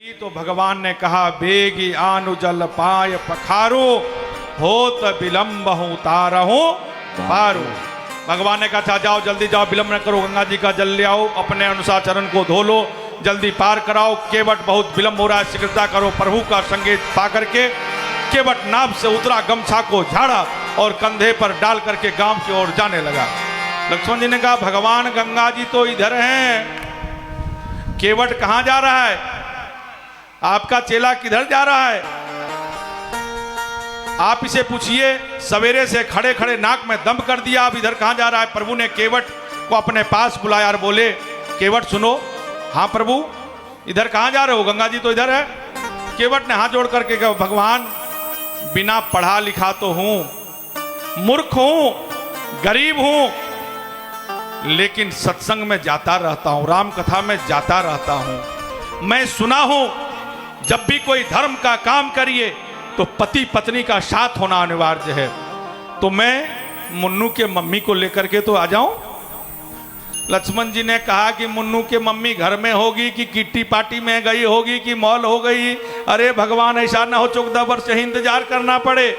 तो भगवान ने कहा बेगी आनु जल पाय पखारो होत विलंब हूं तारहूं पारो। भगवान ने कहा था जाओ जल्दी जाओ, विलंब न करो, गंगा जी का जल ले आओ, अपने अनुसार चरण को धो लो, जल्दी पार कराओ। केवट बहुत विलंब हो रहा है, शीघ्रता करो। प्रभु का संकेत पा करके केवट नाव से उतरा, गमछा को झाड़ा और कंधे पर डाल करके गांव की ओर जाने लगा। लक्ष्मण जी ने कहा भगवान गंगा जी तो इधर हैं, केवट कहां जा रहा है? आपका चेला किधर जा रहा है? आप इसे पूछिए। सवेरे से खड़े खड़े नाक में दम कर दिया, अब इधर कहां जा रहा है? प्रभु ने केवट को अपने पास बुलाया और बोले केवट सुनो। हाँ प्रभु, इधर कहां जा रहे हो? गंगा जी तो इधर है। केवट ने हाथ जोड़ करके कहा भगवान बिना पढ़ा लिखा तो हूं, मूर्ख हूं, गरीब हूं, लेकिन सत्संग में जाता रहता हूं, राम कथा में जाता रहता हूं। मैं सुना हूं जब भी कोई धर्म का काम करिए तो पति पत्नी का साथ होना अनिवार्य है। तो मैं मुन्नू के मम्मी को लेकर के तो आ जाऊं? लक्ष्मण जी ने कहा कि मुन्नू के मम्मी घर में होगी कि किट्टी पार्टी में गई होगी कि मॉल हो गई। अरे भगवान ऐसा ना हो 14 वर्ष से इंतजार करना पड़े।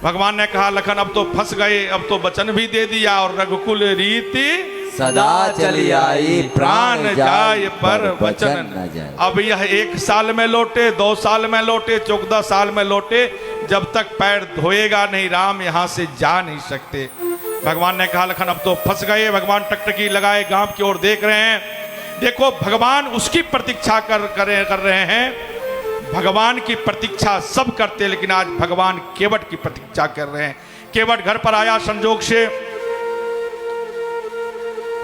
भगवान ने कहा लखन अब तो फंस गए, अब तो वचन भी दे दिया और रघुकुल रीति सदा चली आई, प्राण जाए पर वचन न जाए। अब यह 1 साल में लौटे, 2 साल में लौटे, 14 साल में लौटे, जब तक पैर धोएगा नहीं राम यहां से जा नहीं सकते। भगवान ने कहा लखन अब तो फंस गए। भगवान टकटकी लगाए गांव की ओर देख रहे हैं। देखो भगवान उसकी प्रतीक्षा कर रहे हैं। भगवान की प्रतीक्षा सब करते, लेकिन आज भगवान केवट की प्रतीक्षा कर रहे हैं। केवट घर पर आया,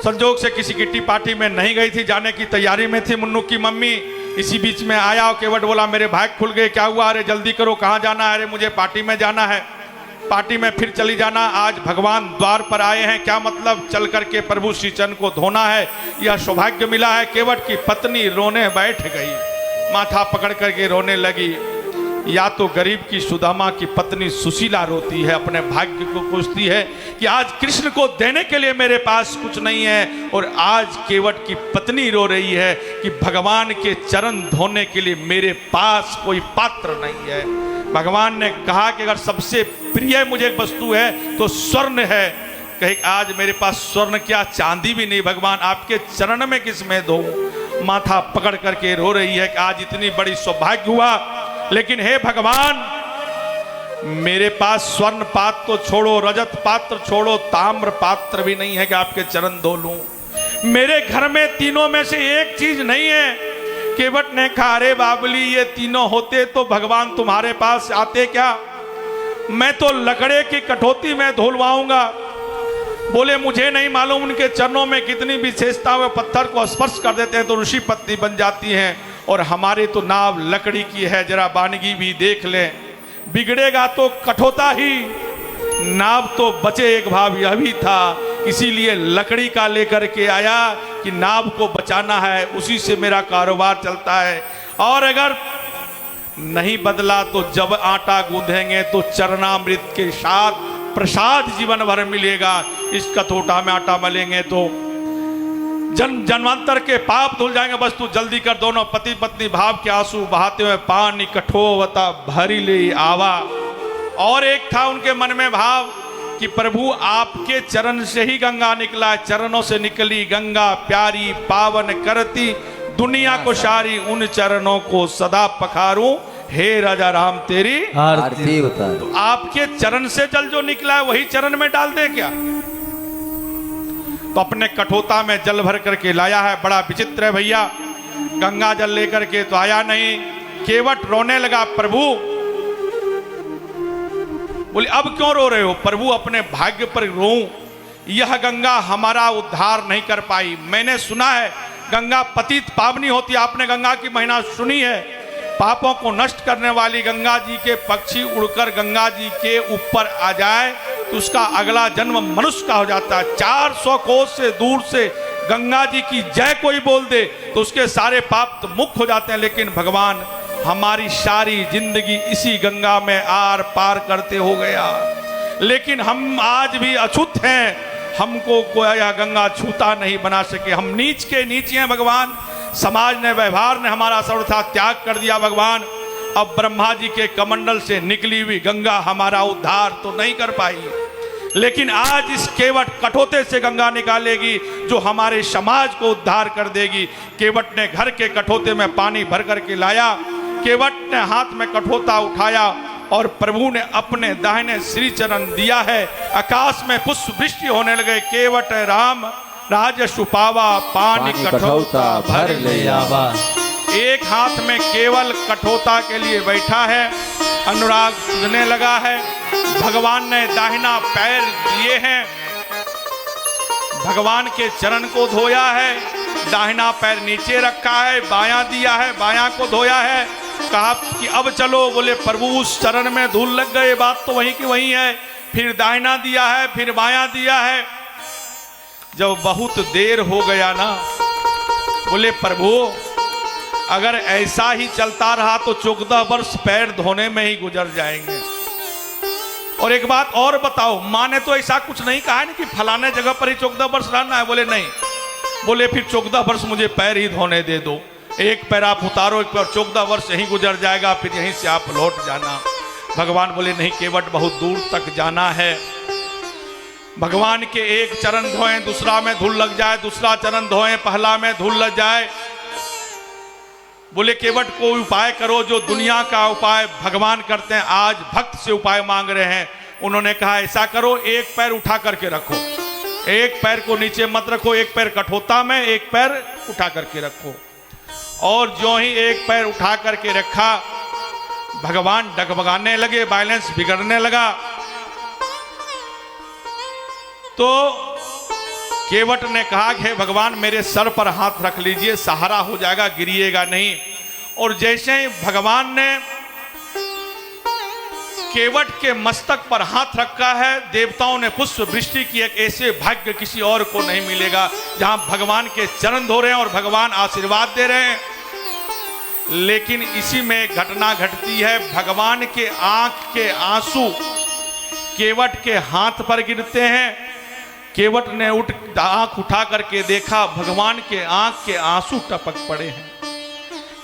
संजोग से किसी किट्टी पार्टी में नहीं गई थी, जाने की तैयारी में थी मुन्नू की मम्मी। इसी बीच में आया और केवट बोला मेरे भाग खुल गए, क्या हुआ? अरे जल्दी करो, कहाँ जाना है? अरे मुझे पार्टी में जाना है, पार्टी में फिर चली जाना। आज भगवान द्वार पर आए हैं, क्या मतलब? चल करके प्रभु श्री चरण को धोना है, यह सौभाग्य मिला है। केवट की पत्नी रोने बैठ गई, माथा पकड़ करके रोने लगी। या तो गरीब की सुदामा की पत्नी सुशीला रोती है, अपने भाग्य को पूछती है कि आज कृष्ण को देने के लिए मेरे पास कुछ नहीं है, और आज केवट की पत्नी रो रही है कि भगवान के चरण धोने के लिए मेरे पास कोई पात्र नहीं है। भगवान ने कहा कि अगर सबसे प्रिय मुझे वस्तु है तो स्वर्ण है। कहे आज मेरे पास स्वर्ण क्या, चांदी भी नहीं, भगवान आपके चरण में किस में धोऊं? माथा पकड़ करके रो रही है कि आज इतनी बड़ी सौभाग्य हुआ, लेकिन हे भगवान मेरे पास स्वर्ण पात्र तो छोड़ो, रजत पात्र छोड़ो, ताम्र पात्र भी नहीं है कि आपके चरण धो लूं। मेरे घर में तीनों में से एक चीज नहीं है। केवट ने कहा अरे बाबली ये तीनों होते तो भगवान तुम्हारे पास आते क्या? मैं तो लकड़े की कठौती में धुलवाऊंगा। बोले मुझे नहीं मालूम उनके चरणों में कितनी विशेषता है, पत्थर को स्पर्श कर देते हैं तो ऋषि पत्नी बन जाती हैं, और हमारे तो नाव लकड़ी की है, जरा वानगी भी देख लें। बिगड़ेगा तो कठोता ही, नाव तो बचे एक भाव यह भी था, इसीलिए लकड़ी का लेकर के आया कि नाव को बचाना है, उसी से मेरा कारोबार चलता है। और अगर नहीं बदला तो जब आटा गूंधेंगे तो चरणामृत के साथ प्रसाद जीवन भर मिलेगा। इस कथोटा में आटा मलेंगे तो जन्मांतर के पाप धुल जाएंगे। बस तू जल्दी कर। दोनों पति पत्नी भाव के आंसू बहाते हुए पानी कठोवता भरी ले आवा। और एक था उनके मन में भाव कि प्रभु आपके चरण से ही गंगा निकला, चरणों से निकली गंगा प्यारी पावन करती दुनिया को सारी, उन चरणों को सदा पखारूं, हे राजा राम तेरी आरती उतार। तो आपके चरण से जल जो निकला है वही चरण में डाल दे क्या? तो अपने कठोता में जल भर करके लाया है। बड़ा विचित्र है भैया, गंगा जल लेकर के तो आया नहीं। केवट रोने लगा, प्रभु। बोले अब क्यों रो रहे हो? प्रभु अपने भाग्य पर रोऊं, यह गंगा हमारा उद्धार नहीं कर पाई। मैंने सुना है गंगा पतित पावनी होती है, आपने गंगा की महिमा सुनी है। पापों को नष्ट करने वाली गंगा जी के पक्षी उड़कर गंगा जी के ऊपर आ जाए तो उसका अगला जन्म मनुष्य का हो जाता है। 400 कोस से दूर से गंगा जी की जय कोई बोल दे तो उसके सारे पाप तो मुक्त हो जाते हैं। लेकिन भगवान हमारी सारी जिंदगी इसी गंगा में आर पार करते हो गया, लेकिन हम आज भी अछूत हैं। हमको कोई गंगा छूता नहीं बना सके। हम नीच के नीचे हैं भगवान, समाज ने, व्यवहार ने हमारा सर्वथा त्याग कर दिया भगवान। अब ब्रह्मा जी के कमंडल से निकली हुई गंगा हमारा उद्धार तो नहीं कर पाई, लेकिन आज इस केवट कठोते से गंगा निकालेगी जो हमारे समाज को उद्धार कर देगी। केवट ने घर के कठोते में पानी भर करके लाया, केवट ने हाथ में कठोता उठाया और प्रभु ने अपने दाहिने श्री चरण दिया है। आकाश में पुष्प वृष्टि होने लगे। केवट राम राजसु पावा, पानी कठोता भर ले आवा। एक हाथ में केवल कठोता के लिए बैठा है, अनुराग सुझने लगा है। भगवान ने दाहिना पैर दिए हैं, भगवान के चरण को धोया है। दाहिना पैर नीचे रखा है, बायां दिया है, बायां को धोया है। कहा कि अब चलो, बोले प्रभु उस चरण में धूल लग गए, बात तो वहीं की वहीं है। फिर दाहिना दिया है, फिर बायां दिया है। जब बहुत देर हो गया ना, बोले प्रभु अगर ऐसा ही चलता रहा तो 14 वर्ष पैर धोने में ही गुजर जाएंगे। और एक बात और बताओ, माँ ने तो ऐसा कुछ नहीं कहा है ना कि फलाने जगह पर ही 14 वर्ष रहना है। बोले नहीं, बोले फिर 14 वर्ष मुझे पैर ही धोने दे दो। एक पैर आप उतारो, एक पैर, 14 वर्ष यहीं गुजर जाएगा, फिर यहीं से आप लौट जाना। भगवान बोले नहीं, केवट बहुत दूर तक जाना है। भगवान के एक चरण धोएं, दूसरा में धूल लग जाए, दूसरा चरण धोएं, पहला में धूल लग जाए। बोले केवट कोई उपाय करो, जो दुनिया का उपाय भगवान करते हैं, आज भक्त से उपाय मांग रहे हैं। उन्होंने कहा ऐसा करो, एक पैर उठा करके रखो, एक पैर को नीचे मत रखो, एक पैर कठोता में, एक पैर उठा करके रखो। और जो ही एक पैर उठा करके रखा, भगवान डगमगाने लगे, बैलेंस बिगड़ने लगा। तो केवट ने कहा कि भगवान मेरे सर पर हाथ रख लीजिए, सहारा हो जाएगा, गिरिएगा नहीं। और जैसे ही भगवान ने केवट के मस्तक पर हाथ रखा है, देवताओं ने पुष्प वृष्टि की। एक ऐसे भाग्य किसी और को नहीं मिलेगा जहां भगवान के चरण धो रहे हैं और भगवान आशीर्वाद दे रहे हैं। लेकिन इसी में एक घटना घटती है। भगवान के आंख के आंसू केवट के हाथ पर गिरते हैं। केवट ने आंख उठा करके देखा, भगवान के आंख के आंसू टपक पड़े हैं।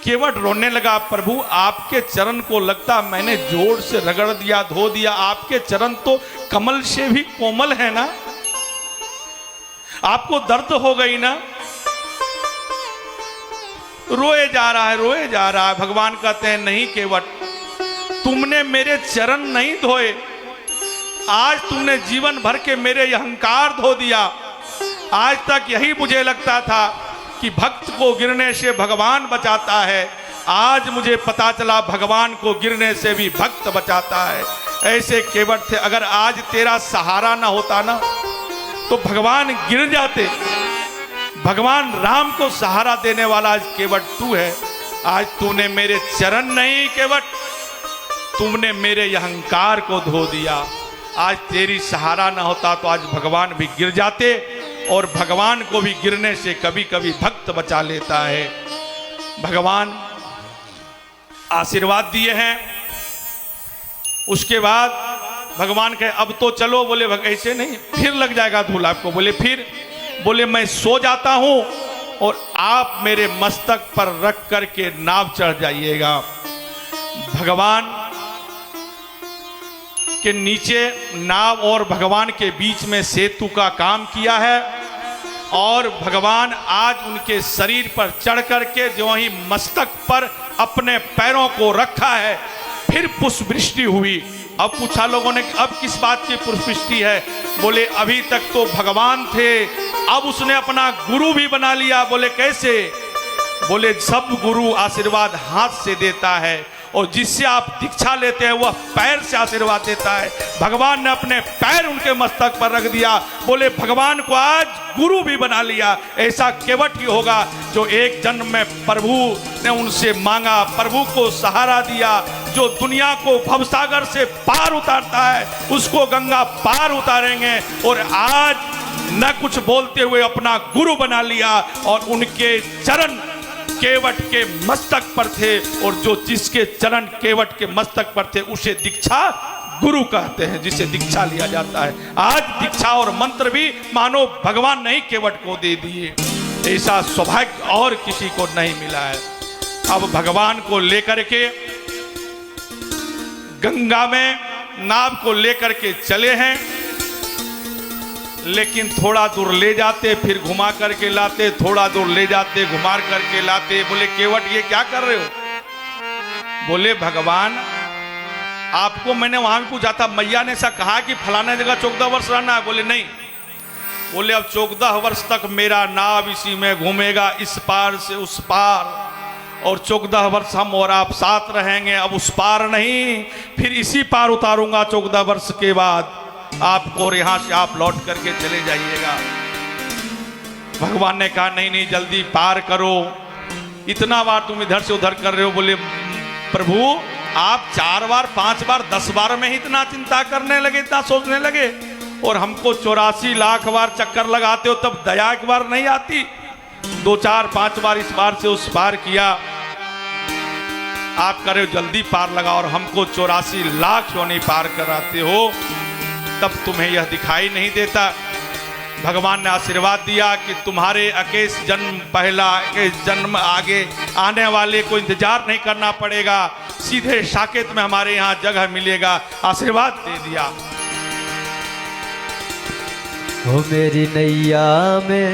केवट रोने लगा, प्रभु आपके चरण को लगता मैंने जोर से रगड़ दिया, धो दिया। आपके चरण तो कमल से भी कोमल है ना, आपको दर्द हो गई ना। रोए जा रहा है, रोए जा रहा है। भगवान कहते हैं नहीं केवट, तुमने मेरे चरण नहीं धोए, आज तुमने जीवन भर के मेरे अहंकार धो दिया। आज तक यही मुझे लगता था कि भक्त को गिरने से भगवान बचाता है, आज मुझे पता चला भगवान को गिरने से भी भक्त बचाता है। ऐसे केवट थे। अगर आज तेरा सहारा ना होता ना तो भगवान गिर जाते। भगवान राम को सहारा देने वाला आज केवट तू है। आज तूने मेरे चरण नहीं केवट, तुमने मेरे अहंकार को धो दिया। आज तेरी सहारा ना होता तो आज भगवान भी गिर जाते। और भगवान को भी गिरने से कभी कभी भक्त बचा लेता है। भगवान आशीर्वाद दिए हैं। उसके बाद भगवान कहे अब तो चलो। बोले ऐसे नहीं, फिर लग जाएगा धूल आपको। बोले फिर? बोले मैं सो जाता हूं और आप मेरे मस्तक पर रख करके नाव चढ़ जाइएगा। भगवान के नीचे नाव और भगवान के बीच में सेतु का काम किया है। और भगवान आज उनके शरीर पर चढ़ करके जो ही मस्तक पर अपने पैरों को रखा है, फिर पुष्प वृष्टि हुई। अब पूछा लोगों ने अब किस बात की पुष्प वृष्टि है? बोले अभी तक तो भगवान थे, अब उसने अपना गुरु भी बना लिया। बोले कैसे? बोले सब गुरु आशीर्वाद हाथ से देता है और जिससे आप दीक्षा लेते हैं वह पैर से आशीर्वाद देता है। भगवान ने अपने पैर उनके मस्तक पर रख दिया। बोले भगवान को आज गुरु भी बना लिया। ऐसा केवट ही होगा जो एक जन्म में प्रभु ने उनसे मांगा, प्रभु को सहारा दिया। जो दुनिया को भवसागर से पार उतारता है उसको गंगा पार उतारेंगे। और आज न कुछ बोलते हुए अपना गुरु बना लिया और उनके चरण केवट के मस्तक पर थे। और जो जिसके चरण केवट के मस्तक पर थे उसे दीक्षा गुरु कहते हैं, जिसे दीक्षा लिया जाता है। आज दीक्षा और मंत्र भी मानो भगवान ने ही केवट को दे दिए। ऐसा सौभाग्य और किसी को नहीं मिला है। अब भगवान को लेकर के गंगा में नाव को लेकर के चले हैं, लेकिन थोड़ा दूर ले जाते फिर घुमा करके लाते, थोड़ा दूर ले जाते घुमा करके लाते। बोले केवट ये क्या कर रहे हो? बोले भगवान आपको मैंने वहां भी पूछा था, मैया ने ऐसा कहा कि फलाना जगह 14 वर्ष रहना है? बोले नहीं। बोले अब 14 वर्ष तक मेरा नाव इसी में घूमेगा, इस पार से उस पार, और 14 वर्ष हम और आप साथ रहेंगे। अब उस पार नहीं, फिर इसी पार उतारूंगा 14 वर्ष के बाद आपको, और यहां से आप लौट करके चले जाइएगा। भगवान ने कहा नहीं नहीं जल्दी पार करो, इतना बार तुम इधर से उधर कर रहे हो। बोले प्रभु आप 4 बार 5 बार 10 बार में ही इतना चिंता करने लगे, इतना सोचने लगे, और हमको 84 लाख बार चक्कर लगाते हो, तब दया एक बार नहीं आती? 2 4 5 बार इस बार से उस पार किया, आप करे जल्दी पार लगा, और हमको 84 लाख क्यों नहीं पार कराते हो? तब तुम्हें यह दिखाई नहीं देता? भगवान ने आशीर्वाद दिया कि तुम्हारे 21 जन्म पहला 21 जन्म आगे आने वाले को इंतजार नहीं करना पड़ेगा, सीधे साकेत में हमारे यहाँ जगह मिलेगा। आशीर्वाद दे दिया। हो मेरी नैया में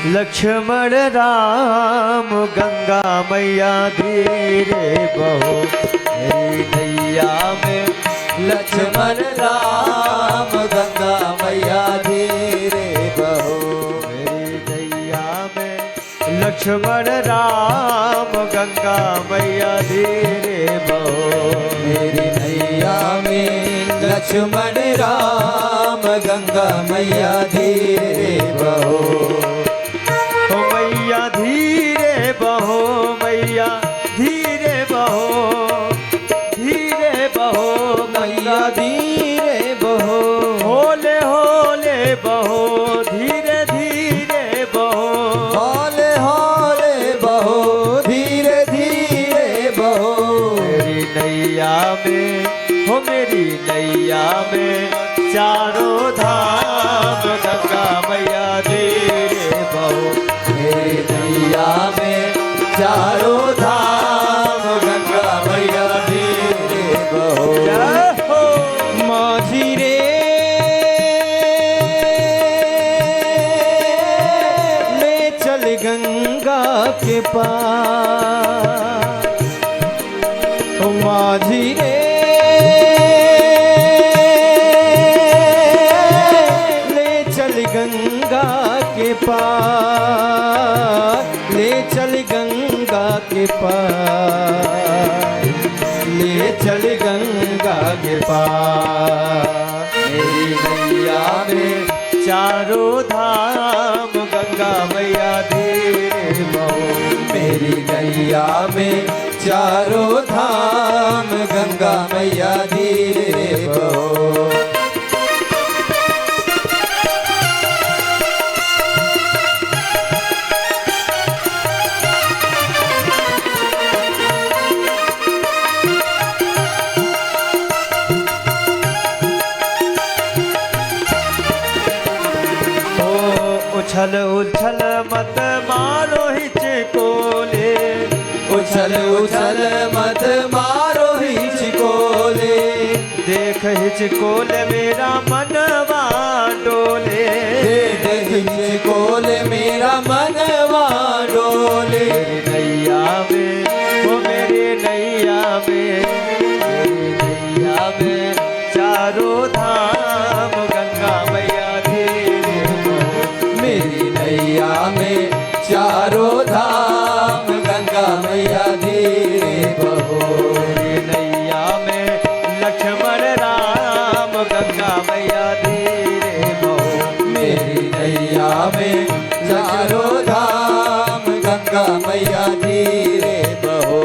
लक्ष्मण राम, गंगा मैया धीरे बहो। मेरी नैया में लक्ष्मण राम, गंगा मैया धीरे बहो। मेरी नैया में लक्ष्मण राम, गंगा मैया धीरे बहो। मेरी नैया में लक्ष्मण राम, गंगा मैया धीरे बहो। ओ मैया धीरे बहो, मैया धीरे बहो, धीरे बहो मैया धीरे बहो। होले होले बहो, धीरे धीरे बहो। हौले हौले बहो, धीरे धीरे बहो। मेरी नैया में, हो मेरी नैया में चारों धाम, गंगा मैया धीरे बहो। मेरी नैया में चारों धाम, गंगा मैया धीरे बहो। जय हो माझी रे ले चल गंगा के पार। ओ माझी रे ले चल गंगा के पार, ले चल गंगा के पार, ले चल गंगा के पार। मेरी नैया में चारों धाम, गंगा मैया धीरे बहो। मेरी नैया में चारों धाम, गंगा मैया धीरे बहो। उछल उछल मत मारो हिचकोले, उछल उछल मत मारो हिचकोले। देख हिचकोले मेरा मनवा डोले। देख हिचकोले मेरा मनवा डोले। मेरी नैया में, वो मेरी नैया में, मेरी नैया में चारों धाम, गंगा मैया धीरे बहो। मेरी नैया में चारों धाम, गंगा मैया धीरे बहो। मेरी नैया में लक्ष्मण राम, गंगा मैया धीरे बहो। मेरी नैया में चारों धाम, गंगा मैया धीरे बहो।